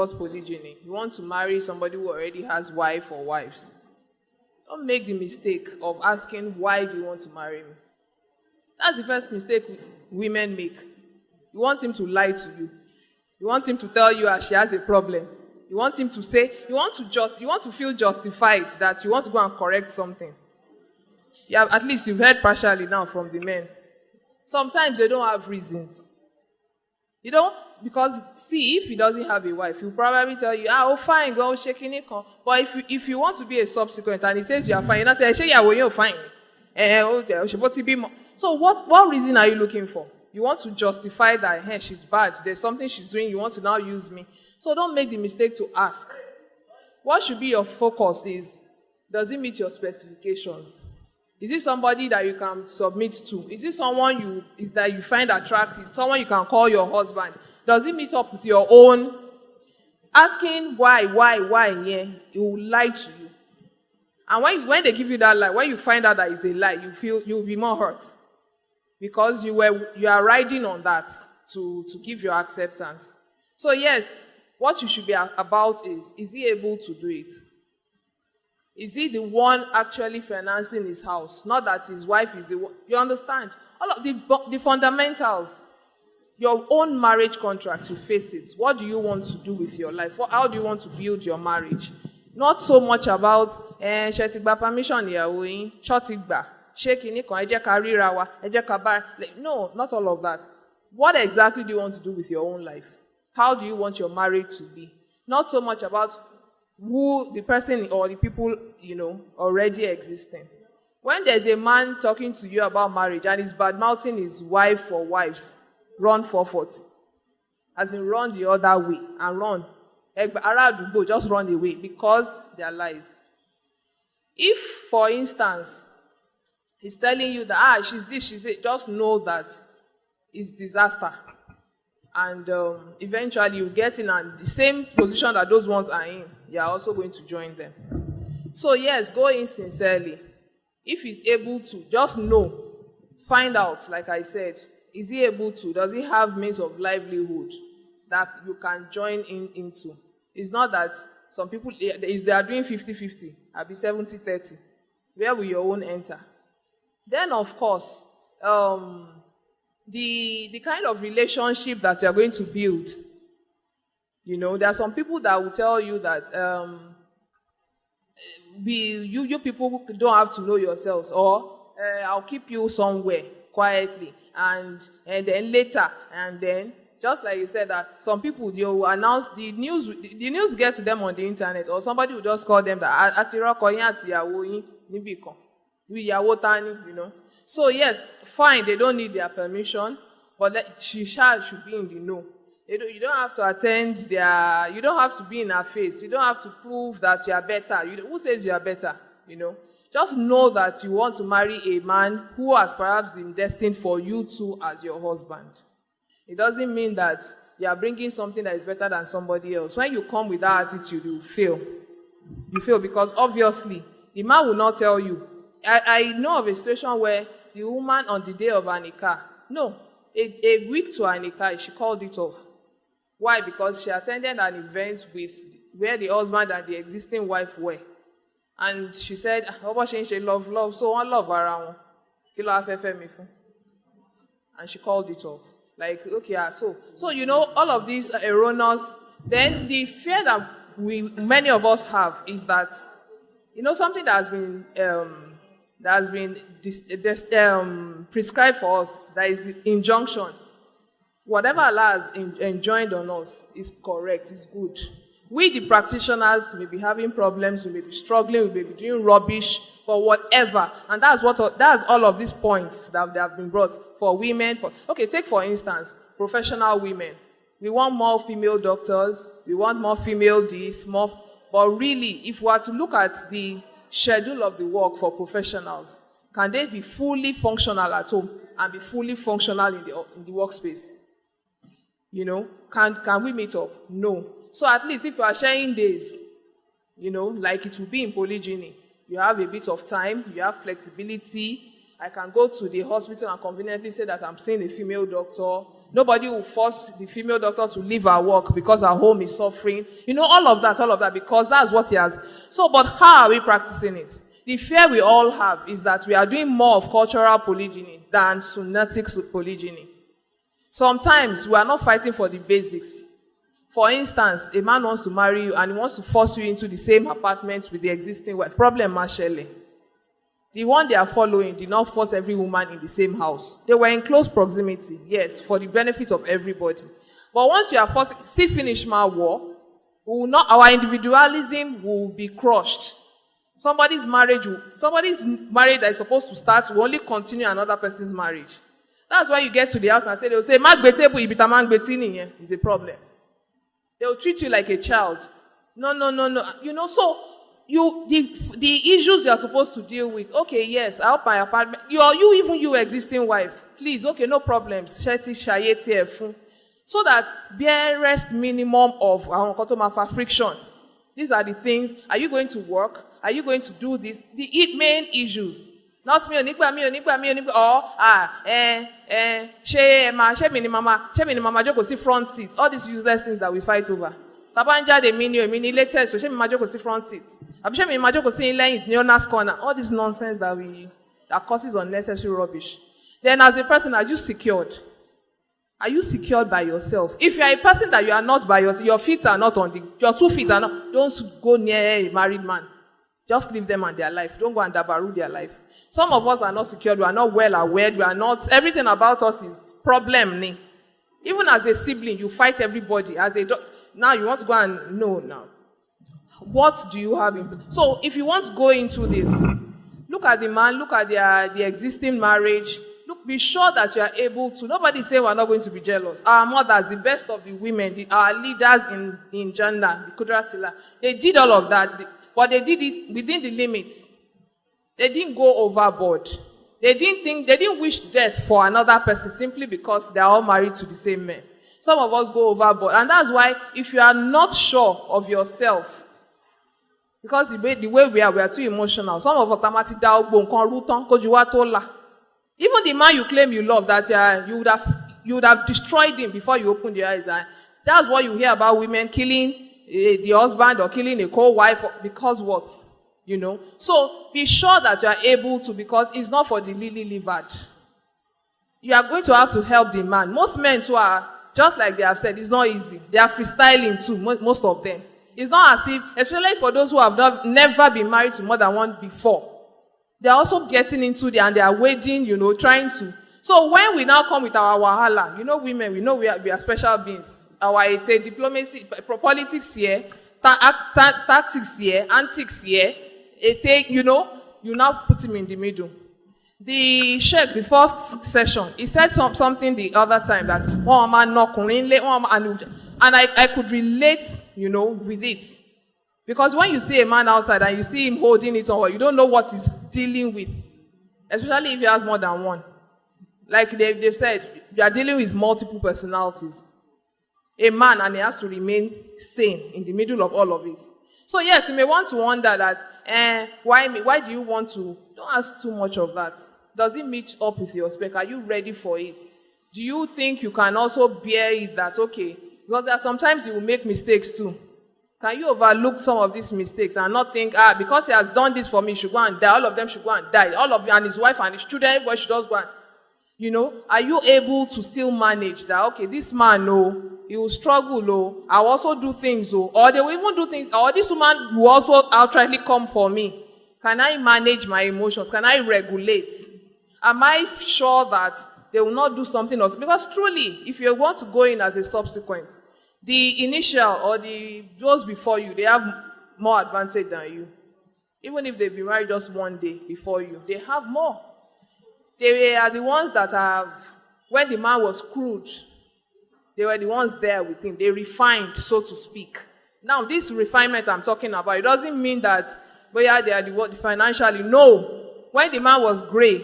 towards polygyny. You want to marry somebody who already has wife or wives. Don't make the mistake of asking, why do you want to marry me? That's the first mistake women make. You want him to lie to you. You want him to tell you that she has a problem. You want him to say, you want to feel justified that you want to go and correct something. Yeah, at least you've heard partially now from the men. Sometimes they don't have reasons. You don't, because see, if he doesn't have a wife, he'll probably tell you, oh fine, go shaking it. But if you want to be a subsequent and he says you are fine, you're not saying, yeah, well, you're fine. So what reason are you looking for? You want to justify that, hey, she's bad, there's something she's doing, you want to now use me. So don't make the mistake to ask. What should be your focus is, does it meet your specifications? Is it somebody that you can submit to? Is it someone that you find attractive? Someone you can call your husband? Does it meet up with your own? Asking why, yeah, it will lie to you. And when they give you that lie, when you find out that it's a lie, you'll be more hurt. Because you are riding on that to give your acceptance. So yes, what you should be about is he able to do it? Is he the one actually financing his house? Not that his wife is the one. You understand? All of the fundamentals. Your own marriage contract, you face it. What do you want to do with your life? How do you want to build your marriage? Not so much about, shetigba permission here, shotigba, shaking it, no, not all of that. What exactly do you want to do with your own life? How do you want your marriage to be? Not so much about who the person or the people, already existing. When there's a man talking to you about marriage and he's bad-mouthing his wife or wives, run 440. As in run the other way and run. Just run away because they are lies. If, for instance, he's telling you that, she's this, she's it, just know that it's disaster. And eventually you get in the same position that those ones are in, you are also going to join them. So yes, go in sincerely. If he's able to, just know, find out, like I said, is he able to, does he have means of livelihood that you can join into? It's not that some people, they are doing 50-50, I'll be 70-30. Where will your own enter? Then of course, the kind of relationship that you're going to build, there are some people that will tell you that you people don't have to know yourselves, or I'll keep you somewhere quietly, and then later, and then just like you said that some people, they will announce the news get to them on the internet, or somebody will just call them that So yes, fine, they don't need their permission, but she should be in the know. You don't have to attend you don't have to be in her face. You don't have to prove that you are better. Who says you are better? Just know that you want to marry a man who has perhaps been destined for you too as your husband. It doesn't mean that you are bringing something that is better than somebody else. When you come with that attitude, you fail. You fail because obviously the man will not tell you. I know of a situation where the woman on the day of her nikah, a week to her nikah, she called it off. Why? Because she attended an event where the husband and the existing wife were. And she said, she love, so one love around. And she called it off. Like, okay, so all of these are erroneous. Then the fear that many of us have is that, something that has been prescribed for us, that is injunction. Whatever Allah has enjoined on us is correct, is good. We, the practitioners, may be having problems, we may be struggling, we may be doing rubbish, but whatever. And that's all of these points that have been brought for women. Take for instance, professional women. We want more female doctors, we want more female this, but really, if we are to look at the schedule of the work for professionals, can they be fully functional at home and be fully functional in the workspace? Can we meet up? No. So at least if you are sharing days, like it will be in polygyny, you have a bit of time, you have flexibility. I can go to the hospital and conveniently say that I'm seeing a female doctor. Nobody will force the female doctor to leave her work because her home is suffering. You know, all of that, because that's what he has. So, but how are we practicing it? The fear we all have is that we are doing more of cultural polygyny than sunnatic polygyny. Sometimes we are not fighting for the basics. For instance, a man wants to marry you and he wants to force you into the same apartment with the existing wife. Problem, Marshall. The one they are following did not force every woman in the same house. They were in close proximity, yes, for the benefit of everybody. But once you are forcing, see finish my war, our individualism will be crushed. Somebody's marriage that is supposed to start will only continue another person's marriage. That's why you get to the house and they'll say, it's a problem. They'll treat you like a child. No. You know, so the issues you're supposed to deal with, okay, yes, I hope my apartment, you existing wife, please, okay, no problems. So that barest minimum of friction. These are the things. Are you going to work? Are you going to do this? The main issues. Not me, mama, just go see front seats. All these useless things that we fight over. Tabanja de mini latest, so she imagine go see front seats. I'm sure imagine go see in lanes, neonas corner. All this nonsense that causes unnecessary rubbish. Then as a person, are you secured? Are you secured by yourself? If you are a person that you are not by yourself, your 2 feet are not, don't go near a married man. Just leave them and their life. Don't go and dabaru their life. Some of us are not secured, we are not well aware, we are not, everything about us is problem. Even as a sibling, you fight everybody. Now you want to go and know now. What do you have in? So if you want to go into this, look at the man, look at the existing marriage. Look, be sure that you are able to. Nobody say we're not going to be jealous. Our mothers, the best of the women, our leaders in gender, the Kudratila, they did all of that, but they did it within the limits. They didn't go overboard. They didn't wish death for another person simply because they are all married to the same man. Some of us go overboard. And that's why if you are not sure of yourself, because the way we are too emotional. Some of us even the man you claim you love, that you would have destroyed him before you opened your eyes. That's what you hear about women killing the husband or killing a co-wife because what? You know. So be sure that you are able to, because it's not for the lily-livered. You are going to have to help the man. Most men too are, just like they have said, it's not easy. They are freestyling too, most of them. It's not as if, especially for those who have never been married to more than one before, they are also getting into and they are waiting, trying to. So when we now come with our wahala, women, we know we are special beings. Our diplomacy, politics here, tactics here, antics here, you now put him in the middle. The sheikh, the first session, he said something the other time that and I could relate, with it. Because when you see a man outside and you see him holding it on, you don't know what he's dealing with. Especially if he has more than one. Like they've said, you are dealing with multiple personalities. A man, and he has to remain sane in the middle of all of it. So yes, you may want to wonder that, why me? Why do you want to? Don't ask too much of that. Does it meet up with your spec? Are you ready for it? Do you think you can also bear it? That's okay. Because there are sometimes you will make mistakes too. Can you overlook some of these mistakes and not think, because he has done this for me, he should go and die. All of them should go and die. All of you and his wife and his children, everybody should just go and, are you able to still manage that? Okay, this man, he will struggle, I will also do things, or they will even do things, or this woman will also outrightly come for me. Can I manage my emotions? Can I regulate? Am I sure that they will not do something else? Because truly, if you want to go in as a subsequent, the initial or those before you, they have more advantage than you. Even if they've been married just one day before you, they have more. They are the ones that have, when the man was crude, they were the ones there with him. They refined, so to speak. Now, this refinement I'm talking about, it doesn't mean that they are the financially. No. When the man was gray,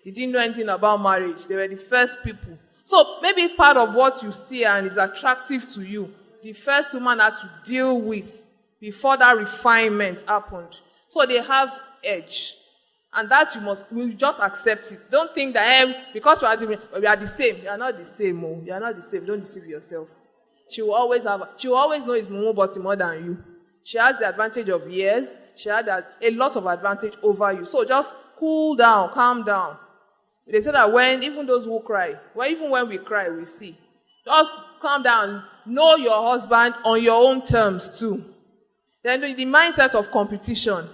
he didn't know anything about marriage. They were the first people. So maybe part of what you see and is attractive to you, the first woman had to deal with before that refinement happened. So they have edge. And that we just accept it. Don't think that because we are the same. You are not the same. Oh. You are not the same. Don't deceive yourself. She will always know it's Mumu but more than you. She has the advantage of years. She had a lot of advantage over you. So just cool down, calm down. They say that even those who cry, even when we cry, we see. Just calm down. Know your husband on your own terms too. Then the mindset of competition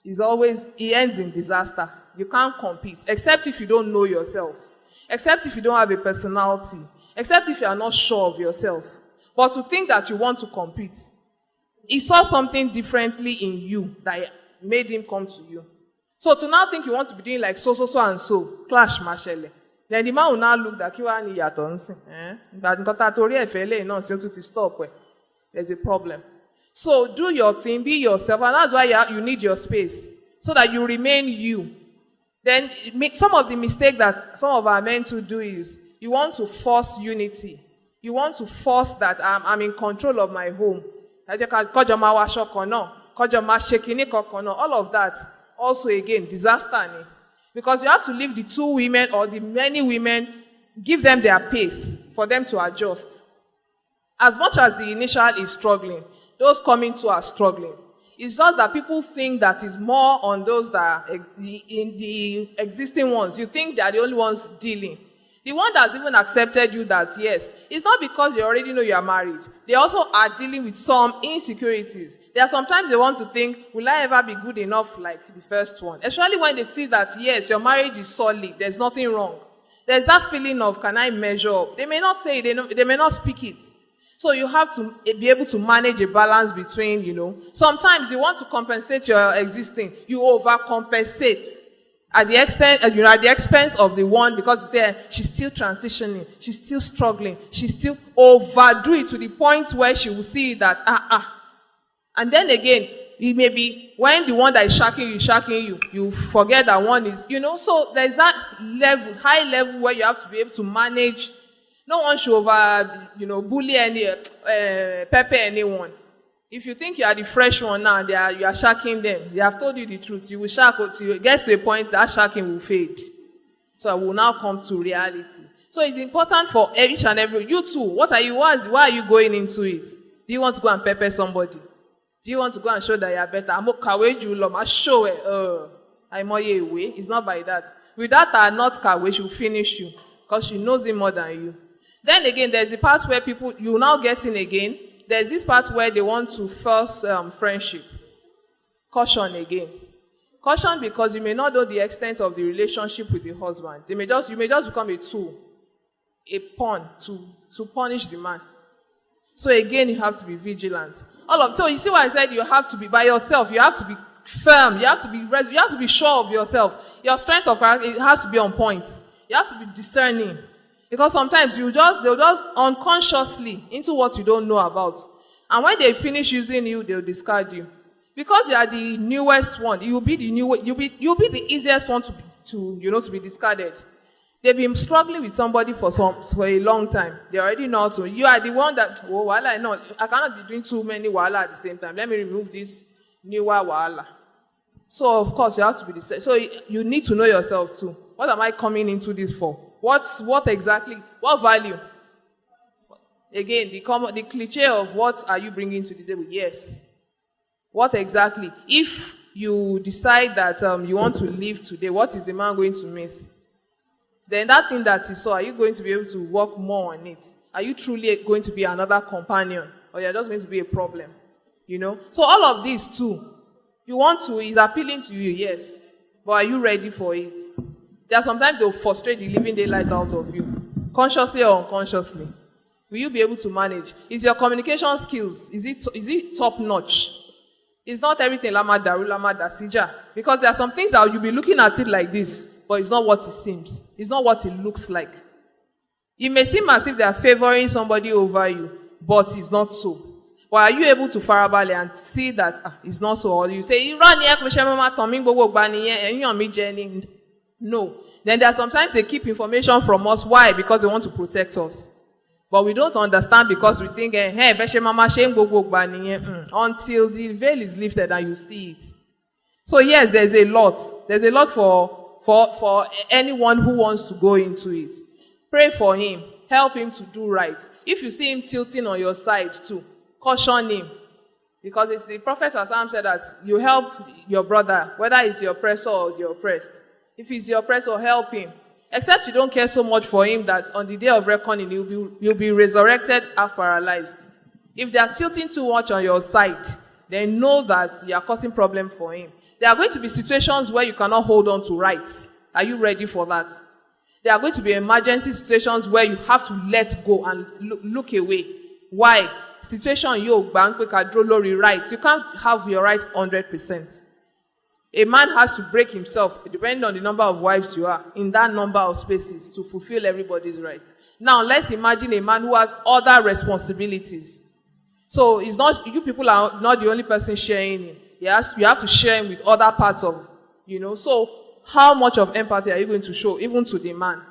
it ends in disaster. You can't compete, except if you don't know yourself, except if you don't have a personality, except if you are not sure of yourself. But to think that you want to compete, he saw something differently in you that made him come to you. So to now think you want to be doing like so and so, clash mashele. Then the man will now look that kiwa ni yatonsi. Stop. There's a problem. So do your thing, be yourself, and that's why you need your space, so that you remain you. Then some of the mistake that some of our men to do is, you want to force unity. You want to force that I'm in control of my home. All of that, also again, disaster. Because you have to leave the two women or the many women, give them their pace for them to adjust. As much as the initial is struggling, those coming to are struggling. It's just that people think that is more on those that are in the existing ones. You think they are the only ones dealing. The one that's even accepted you that, yes, it's not because they already know you are married. They also are dealing with some insecurities. There are sometimes they want to think, will I ever be good enough like the first one? Especially when they see that, yes, your marriage is solid. There's nothing wrong. There's that feeling of, can I measure up? They may not say it. They may not speak it. So you have to be able to manage a balance between, sometimes you want to compensate your existing. You overcompensate at the expense of the one, because you say she's still transitioning, she's still struggling, she still overdo it to the point where she will see that, And then again, it may be when the one that is shocking you, you forget that one is, so there's that level, high level where you have to be able to manage. No one should bully pepper anyone. If you think you are the fresh one now, you are shacking them. They have told you the truth. You will shack until you get to a point that shacking will fade. So I will now come to reality. So it's important for each and every. You too. Why are you going into it? Do you want to go and pepper somebody? Do you want to go and show that you are better? I'm show it. I'm away. It's not by that. With that, are not kawe, she will finish you because she knows him more than you. Then again, there's the part where you now get in again. There's this part where they want to force friendship. Caution again. Caution because you may not know the extent of the relationship with the husband. You may just become a tool, a pawn to punish the man. So again, you have to be vigilant. So you see what I said? You have to be by yourself. You have to be firm. You have to be sure of yourself. Your strength of character, it has to be on point. You have to be discerning. Because sometimes they'll just unconsciously into what you don't know about. And when they finish using you, they'll discard you. Because you are the newest one, you'll be the easiest one to be discarded. They've been struggling with somebody for a long time. They already know how to. You are the one that, I cannot be doing too many wahala at the same time. Let me remove this newer wahala. So of course you have to be the same. So you need to know yourself too. What am I coming into this for? What exactly? What value? Again, the cliche of what are you bringing to the table? Yes. What exactly? If you decide that you want to leave today, what is the man going to miss? Then that thing that he saw, are you going to be able to work more on it? Are you truly going to be another companion? Or you're just going to be a problem? So all of these too, is appealing to you, yes. But are you ready for it? There are sometimes they'll frustrate the living daylight out of you, consciously or unconsciously. Will you be able to manage? Is your communication skills, is it top notch? It's not everything lama daru, lama dasija. Because there are some things that you'll be looking at it like this, but it's not what it seems. It's not what it looks like. It may seem as if they are favoring somebody over you, but it's not so. Or are you able to farabale and see that it's not so? Or you say, no. Then there are sometimes they keep information from us. Why? Because they want to protect us. But we don't understand because we think, until the veil is lifted and you see it. So yes, there's a lot. There's a lot for anyone who wants to go into it. Pray for him. Help him to do right. If you see him tilting on your side too, caution him. Because it's the Prophet Sallallahu said that you help your brother, whether it's your oppressor or the oppressed. If he's your oppressor, help him. Except you don't care so much for him that on the day of reckoning, you'll be resurrected half paralyzed. If they are tilting too much on your side, then know that you are causing problem for him. There are going to be situations where you cannot hold on to rights. Are you ready for that? There are going to be emergency situations where you have to let go and look away. Why? Situation you bank lori rights. You can't have your right 100%. A man has to break himself, depending on the number of wives you are, in that number of spaces to fulfill everybody's rights. Now, let's imagine a man who has other responsibilities. So, it's not, you people are not the only person sharing him. You have to share him with other parts of, So, how much of empathy are you going to show, even to the man?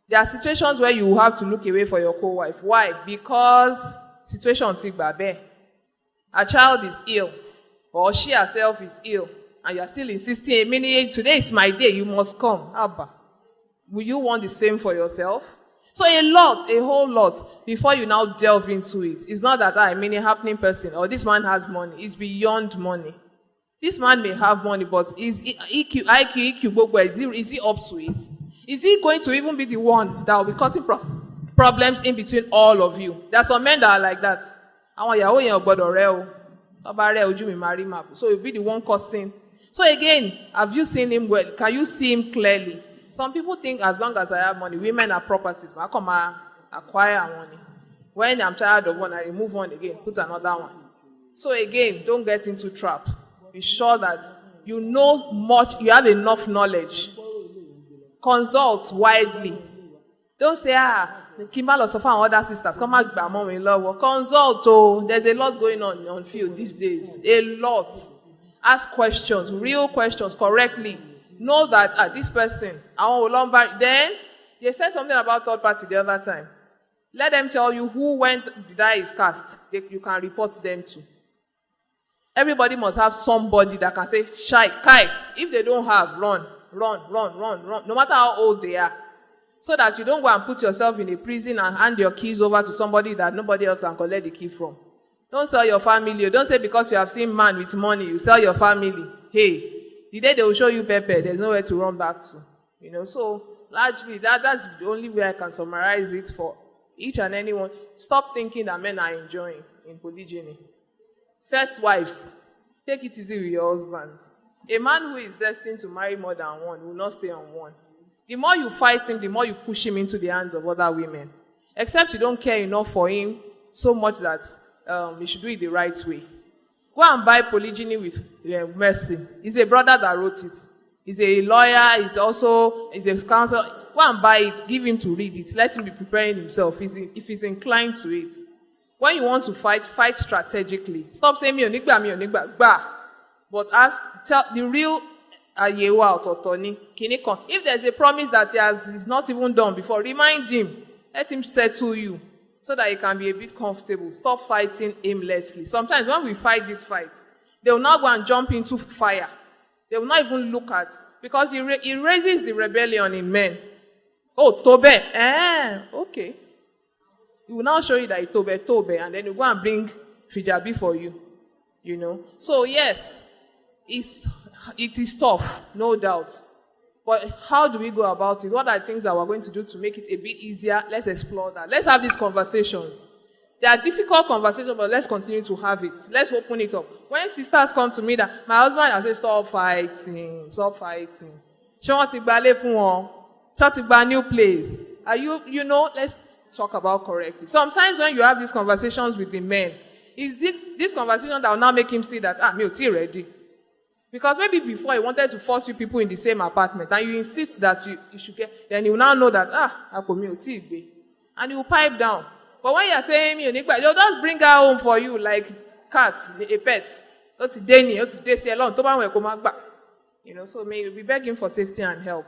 There are situations where you have to look away for your co-wife. Why? Because situation is bad. A child is ill, or she herself is ill, and you are still insisting, a minute, today is my day, you must come. Abba. Will you want the same for yourself? So a whole lot, before you now delve into it. It's not that I'm a happening person, or this man has money. It's beyond money. This man may have money, but is IQ, is he up to it? Is he going to even be the one that will be causing problems in between all of you? There are some men that are like that. So you'll be the one causing. So again, have you seen him well? Can you see him clearly? Some people think as long as I have money, women are properties. I come acquire money. When I'm tired of one, I remove one again, put another one. So again, don't get into trap. Be sure that you know much, you have enough knowledge. Consult widely. Don't say, Kimbal or Sofa and other sisters, come back by mom in love. Consult, there's a lot going on field these days. A lot. Ask questions, real questions, correctly. Know that this person, then they said something about third party the other time. Let them tell you who went the die is cast. You can report them to. Everybody must have somebody that can say, Shai, Kai. If they don't have, run. No matter how old they are. So that you don't go and put yourself in a prison and hand your keys over to somebody that nobody else can collect the key from. Don't sell your family. Don't say because you have seen man with money, you sell your family. Hey, the day they will show you pepper, there's nowhere to run back to. So largely that's the only way I can summarize it for each and anyone. Stop thinking that men are enjoying in polygyny. First wives, take it easy with your husband. A man who is destined to marry more than one will not stay on one. The more you fight him, the more you push him into the hands of other women. Except you don't care enough for him so much that you should do it the right way. Go and buy Polygyny with Mercy. He's a brother that wrote it. He's a lawyer. He's a counselor. Go and buy it. Give him to read it. Let him be preparing himself if he's inclined to it. When you want to fight strategically. Stop saying me onigba. But tell the real Ayewa Ototoni. If there's a promise that he's not even done before, remind him. Let him settle you. So that you can be a bit comfortable. Stop fighting aimlessly. Sometimes when we fight this fight, they will not go and jump into fire. They will not even look at. Because it raises the rebellion in men. Oh, Tobe. Okay. He will now show you that it's Tobe. And then you go and bring Fijabi for you. So yes, it is tough, no doubt. But how do we go about it? What are the things that we're going to do to make it a bit easier? Let's explore that. Let's have these conversations. They are difficult conversations, but let's continue to have it. Let's open it up. When sisters come to me that my husband has said, stop fighting. She wants to ballet for one. She wants to buy a new place. Are let's talk about correctly. Sometimes when you have these conversations with the men, it's this conversation that will now make him see that, me is ready. Because maybe before he wanted to force you people in the same apartment and you insist that you should get, then you will now know that, and you will pipe down. But when you are saying, they'll just bring her home for you like cat, a pet. So may you be begging for safety and help.